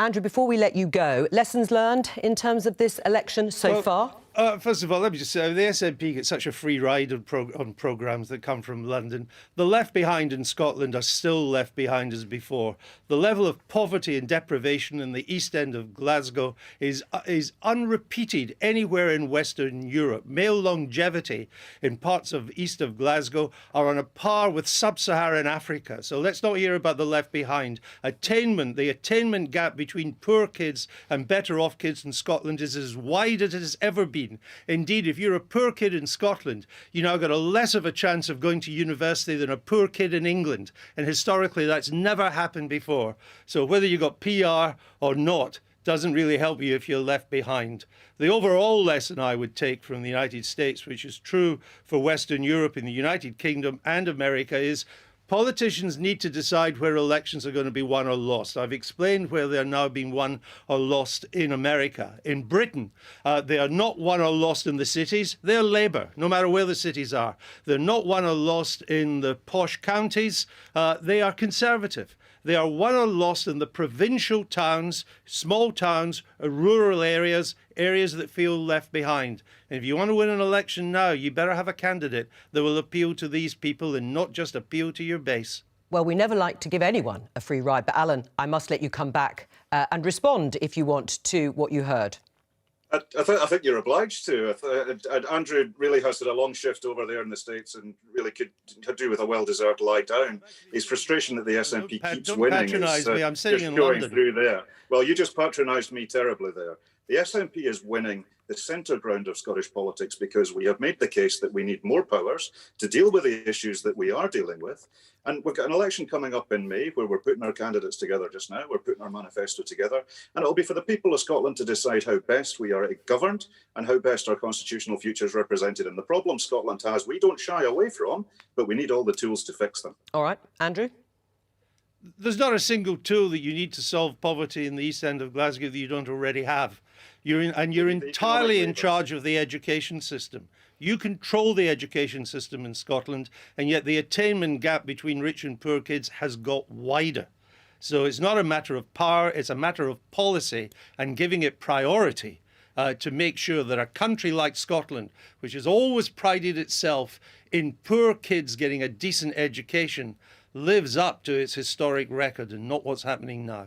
Andrew, before we let you go, lessons learned in terms of this election so far? First of all, let me just say, the SNP get such a free ride on programmes that come from London. The left behind in Scotland are still left behind as before. The level of poverty and deprivation in the East End of Glasgow is unrepeated anywhere in Western Europe. Male longevity in parts of east of Glasgow are on a par with sub-Saharan Africa. So let's not hear about the left behind. Attainment, the attainment gap between poor kids and better off kids in Scotland is as wide as it has ever been. Indeed, if you're a poor kid in Scotland, you now got a less of a chance of going to university than a poor kid in England. And historically, that's never happened before. So whether you got PR or not doesn't really help you if you're left behind. The overall lesson I would take from the United States, which is true for Western Europe and the United Kingdom and America, is politicians need to decide where elections are going to be won or lost. I've explained where they're now being won or lost in America. In Britain, they are not won or lost in the cities. They're Labour, no matter where the cities are. They're not won or lost in the posh counties. They are Conservative. They are won or lost in the provincial towns, small towns, rural areas, areas that feel left behind. And if you want to win an election now, you better have a candidate that will appeal to these people and not just appeal to your base. Well, we never like to give anyone a free ride, but Alan, I must let you come back and respond, if you want, to what you heard. I think you're obliged to. Andrew really has had a long shift over there in the States and really could do with a well-deserved lie down. His frustration that the SNP keeps winning is me. I'm sitting in going London. Through there. Well, you just patronised me terribly there. The SNP is winning the centre ground of Scottish politics because we have made the case that we need more powers to deal with the issues that we are dealing with. And we've got an election coming up in May where we're putting our candidates together just now. We're putting our manifesto together. And it'll be for the people of Scotland to decide how best we are governed and how best our constitutional future is represented. And the problem Scotland has, we don't shy away from, but we need all the tools to fix them. All right, Andrew? There's not a single tool that you need to solve poverty in the East End of Glasgow that you don't already have. You're entirely in charge of the education system. You control the education system in Scotland, and yet the attainment gap between rich and poor kids has got wider. So it's not a matter of power, it's a matter of policy and giving it priority to make sure that a country like Scotland, which has always prided itself in poor kids getting a decent education, lives up to its historic record and not what's happening now.